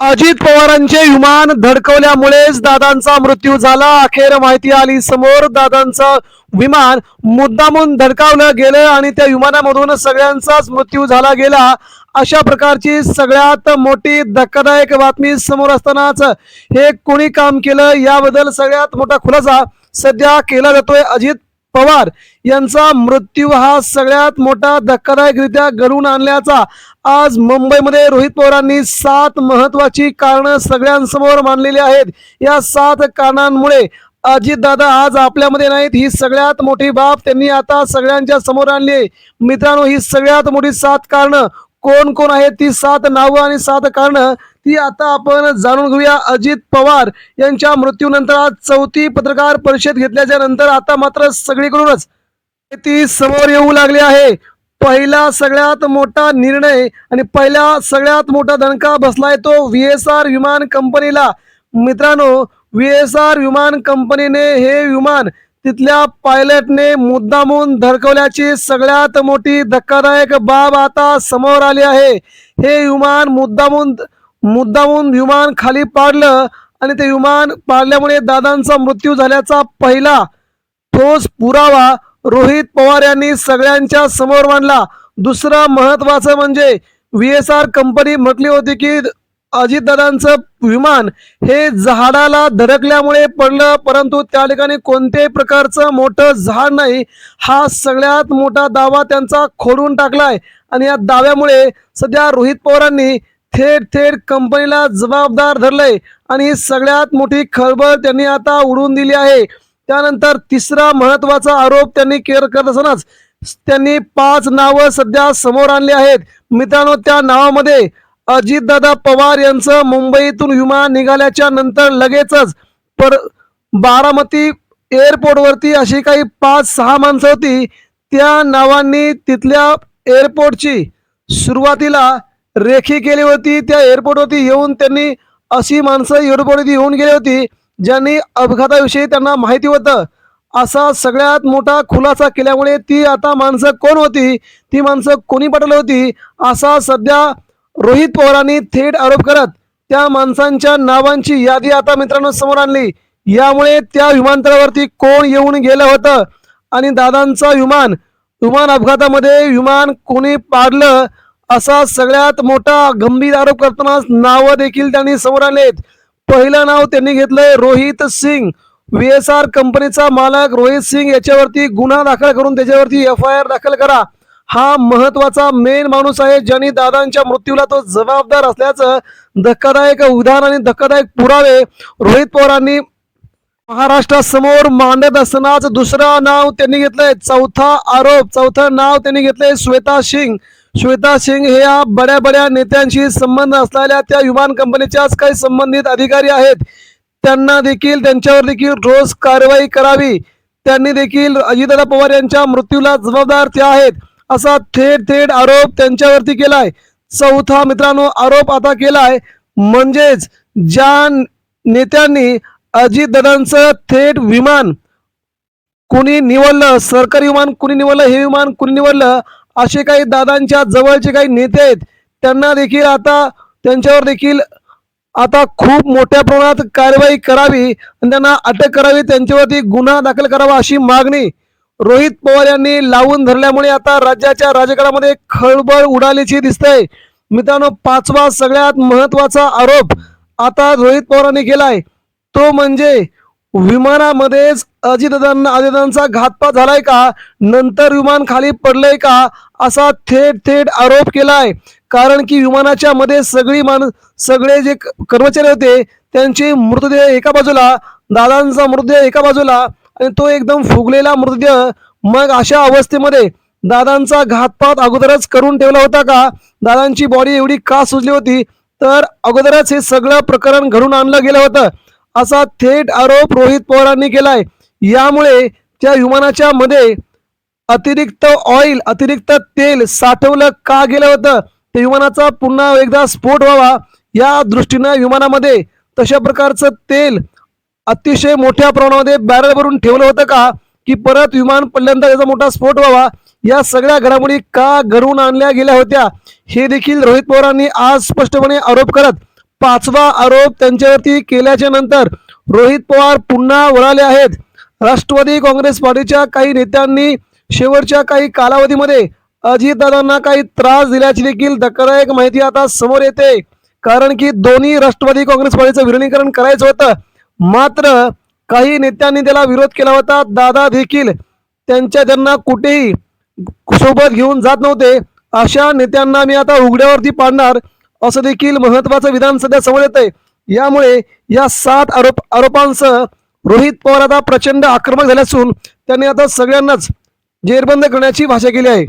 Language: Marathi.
अजित पवारांचे विमान धडकवल्यामुळेच दादांचा मृत्यू झाला। अखेर माहिती आली समोर, दादांचं विमान मुद्दामून धडकावलं गेलं आणि त्या विमानामधून सगळ्यांचाच मृत्यू झाला गेला। अशा प्रकारची सगळ्यात मोठी धक्कादायक बातमी समोर असतानाच हे कोणी काम केलं याबद्दल सगळ्यात मोठा खुलासा सध्या केला जातोय। अजित पवार यांचा मृत्यू हा सगळ्यात मोठा धक्कादायकरित्या घडून आणल्याचा आज मुंबईमध्ये रोहित पवारांनी 7 महत्वाची कारणं सगळ्यांसमोर मांडलेली आहेत। या 7 कारणांमुळे अजितदादा आज आपल्यामध्ये नाहीत, ही सगळ्यात मोठी बाब त्यांनी आता सगळ्यांच्या समोर आणली आहे। मित्रांनो, ही सगळ्यात मोठी 7 कारणं कोण कोण आहेत, ती 7 नावं आणि 7 कारणं ती आता आपण जाणून घेऊया। अजित पवार यांच्या मृत्यूनंतर आज 4थी पत्रकार परिषद घेतल्याच्या नंतर आता मात्र सगळीकडूनच ती समोर येऊ लागली आहे। पहिला सगळ्यात मोठा निर्णय आणि पहिला सगळ्यात मोठा दणका बसलाय तो VSR विमान कंपनीला। मित्रांनो, VSR विमान कंपनीने हे विमान तिथल्या पायलटने मुद्दामून धडकवल्याची सगळ्यात मोठी धक्कादायक बाब आता समोर आली आहे। हे विमान मुद्दामून विमान खाली पाडलं आणि ते विमान पाडल्यामुळे दादांचा मृत्यू झाल्याचा पहिला ठोस पुरावा रोहित पवार यांनी सगळ्यांच्या समोर मांडला। दुसरं महत्वाचं म्हणजे VSR कंपनी म्हटली होती की अजितदादांचं विमान हे झाडाला धडकल्यामुळे पडलं, परंतु त्या ठिकाणी कोणत्याही प्रकारचं मोठं झाड नाही, हा सगळ्यात मोठा दावा त्यांचा खोडून टाकलाय। आणि या दाव्यामुळे सध्या रोहित पवारांनी थेट कंपनीला जबाबदार धरलंय आणि ही सगळ्यात मोठी खळबळ त्यांनी आता उडवून दिली आहे। त्यानंतर तिसरा महत्वाचा आरोप त्यांनी करत असतानाच त्यांनी 5 नावं सध्या समोर आणली आहेत। मित्रांनो, त्या नावामध्ये अजितदादा पवार यांचं मुंबईतून विमान निघाल्याच्या नंतर लगेचच बारामती एअरपोर्टवरती अशी काही 5-6 माणसं होती, त्या नावांनी तिथल्या एअरपोर्टची सुरुवातीला रेखी केली होती। त्या एअरपोर्टवरती येऊन त्यांनी अशी माणसं एअरपोर्टवरती येऊन गेली होती ज्यांनी अपघाताविषयी त्यांना माहिती होतं। असा सगळ्यात मोठा खुलासा केल्यामुळे ती आता माणसं कोण होती, ती माणसं कोणी पाठवली होती, असा सध्या रोहित पवारांनी थेट आरोप करत त्या माणसांच्या नावांची यादी आता मित्रांनो समोर आणली। यामुळे त्या विमानतळावरती कोण येऊन गेलं होतं आणि दादांचा विमान अपघातामध्ये विमान कोणी पाडलं, असा सगळ्यात मोठा गंभीर आरोप करताना नावं देखील त्यांनी समोर आणलेत। पहिलं नाव त्यांनी घेतलंय रोहित सिंग। VSR कंपनीचा मालक रोहित सिंग याच्यावरती गुन्हा दाखल करून त्याच्यावरती FIR दाखल करा। हा महत्वाचा मेन माणूस आहे ज्यांनी दादांच्या मृत्यूला तो जबाबदार असल्याचं धक्कादायक उदाहरण आणि धक्कादायक पुरावे रोहित पवारांनी महाराष्ट्रासमोर मांडत असतानाच दुसरं नाव त्यांनी घेतलंय, चौथं नाव त्यांनी घेतलंय श्वेता सिंग हे या बड्या नेत्यांशी संबंध असलेल्या त्या विमान कंपनीच्याच काही संबंधित अधिकारी आहेत। त्यांच्यावर देखील ठोस कारवाई करावी, त्यांनी देखील अजितदादा पवार यांच्या मृत्यूला जबाबदार ते आहेत असा थेट आरोप त्यांच्यावरती केलाय। चौथा मित्रांनो आरोप आता केलाय म्हणजेच ज्या नेत्यांनी अजितदादांचं थेट विमान कुणी निवडलं, सरकारी विमान कुणी निवडलं, हे विमान कुणी निवडलं, असे काही दादांच्या जवळचे काही नेते आहेत, त्यांच्यावर देखील आता खूप मोठ्या प्रमाणात कारवाई करावी आणि त्यांना अटक करावी, त्यांच्यावरती गुन्हा दाखल करावा अशी मागणी रोहित पवार यांनी लावून धरल्यामुळे आता राज्याच्या राजकारणामध्ये खळबळ उडाल्याची दिसतंय। मित्रांनो, 5वा सगळ्यात महत्वाचा आरोप आता रोहित पवारांनी केलाय तो म्हणजे विमानामध्येच अजितदादांचा घातपात झालाय का, नंतर विमान खाली पडलंय का, असा थेट आरोप केलाय। कारण की विमानाच्या मध्ये सगळे जे कर्मचारी होते त्यांचे मृतदेह एका बाजूला, दादांचा मृतदेह एका बाजूला आणि तो एकदम फुगलेला मृतदेह। मग अशा अवस्थेमध्ये दादांचा घातपात अगोदरच करून ठेवला होता का, दादांची बॉडी एवढी का सुजली होती, तर अगोदरच हे सगळं प्रकरण घडून आणलं गेलं होतं असा थेट आरोप रोहित पवारांनी केलाय। यामुळे त्या विमानाच्या मध्ये अतिरिक्त तेल साठवलं का गेलं होतं, त्या विमानाचा पुन्हा एकदा स्फोट व्हावा या दृष्टीने विमानामध्ये तशा प्रकारचं तेल अतिशय मोठ्या प्रमाणामध्ये बॅरल भरून ठेवलं होतं का, की परत विमान पडल्यानंतर याचा मोठा स्फोट व्हावा, या सगळ्या घडामोडी का घडवून आणल्या गेल्या होत्या, हे देखील रोहित पवारांनी आज स्पष्टपणे आरोप करत 5वा आरोप त्यांच्यावरती केल्याच्या नंतर रोहित पवार पुन्हा वळाले आहेत. राष्ट्रवादी काँग्रेस पार्टीच्या काही नेत्यांनी शेवटच्या काही कालावधीमध्ये अजितदादांना काही त्रास दिल्याची देखील धक्कादायक माहिती आता समोर येते. कारण की दोन्ही राष्ट्रवादी काँग्रेस पार्टीचं विलीनीकरण करायचं होतं, मात्र काही नेत्यांनी त्याला विरोध केला होता. दादा देखील त्यांना कुठेही सोबत घेऊन जात नव्हते. अशा नेत्यांना मी आता उघड्यावरती पाडणार असं देखील महत्वाचं विधान सध्या समोर येत आहे. यामुळे या 7 आरोपांसह रोहित पवार आता प्रचंड आक्रमक झाले असून त्यांनी आता सगळ्यांनाच जेरबंद करण्याची भाषा केली आहे.